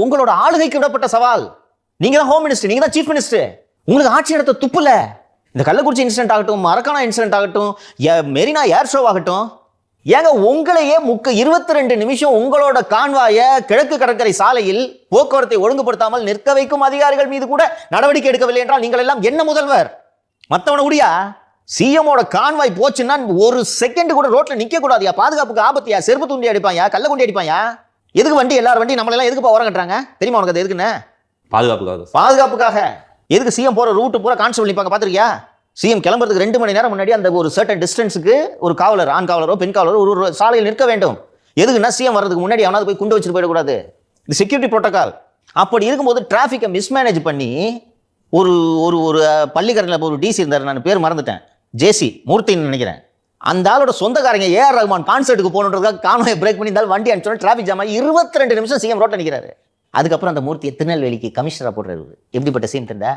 உங்களோட ஆளுகைக்கு விடப்பட்ட சவால். நீங்க தான் ஹோம் மினிஸ்டர், நீங்க தான் சீஃப் மினிஸ்டர். உங்களுக்கு ஆட்சி நடத்த துப்புல. இந்த கள்ளக்குறிச்சி இன்சிடென்ட் ஆகட்டும், மரக்கானா இன்சிடென்ட் ஆகட்டும், மெரினா ஏர் ஷோ ஆகட்டும், ஏங்க உங்களையே 22 நிமிஷம் உங்களோட கான்வாய கிழக்கு கடற்கரை சாலையில் போக்குவரத்தை ஒழுங்குபடுத்தாமல் நிற்க வைக்கும் அதிகாரிகள் மீது கூட நடவடிக்கை எடுக்கவில்லை என்றால் நீங்கள் எல்லாம் என்ன முதல்வர்? மத்தவன முடியா? சிஎமோட கான்வாய் போச்சுன்னா ஒரு செகண்ட் கூட ரோட்ல நிக்க கூடாதியா? பாதுகாப்புக்கு ஆபத்தியா? செருப்பு துண்டி அடிப்பாயா? கள்ள குண்டி அடிப்பாயா? எதுக்கு வண்டி எல்லாரும் வண்டி நம்மள எல்லாம் எதுக்கு ஓரம் கட்டுறாங்க தெரியுமா உனக்கு? அது எதுக்குன்னு? பாதுகாப்புக்காக. எதுக்கு சிஎம் போற ரூட் பூரா கான்ஸ்டபிள் நிப்பாங்க பாத்திருக்கியா? சிஎம் கிளம்புறதுக்கு 2 மணி நேரம் முன்னாடி அந்த ஒரு சர்டன் டிஸ்டன்ஸுக்கு ஒரு காவலர், ஆண் காவலரோ பெண் காவலரோ ஒரு சாலையில் நிற்க வேண்டும். எதுக்குன்னா சிஎம் வர்றதுக்கு முன்னாடி அவனாவது போய் குண்டு வச்சுட்டு போயிடக்கூடாது. இது செக்யூரிட்டி புரோட்டோகால். அப்படி இருக்கும்போது டிராஃபிக்கை மிஸ்மேனேஜ் பண்ணி ஒரு ஒரு ஒரு பள்ளிக்கரணையில் ஒரு டிசி இருந்தார், நான் பேர் மறந்துட்டேன், ஜேசி மூர்த்தின்னு நினைக்கிறேன். அந்த ஆளோட சொந்தக்காரங்க ஏஆர் ரஹ்மான் கான்சர்ட்டுக்கு போகணுன்றதுக்காக கான்வாயை பிரேக் பண்ணி இருந்தாலும் வண்டி அனுப்பிச்சோன்னா டிராஃபிக் ஜாம் ஆகி 22 நிமிஷம் சிஎம் ரோட்டில் நிற்கிறாரு. அதுக்கப்புறம் அந்த மூர்த்தியை திருநெல்வேலிக்கு கமிஷனராக போடுறாரு. எப்படிப்பட்ட சீன் தெரிந்தா?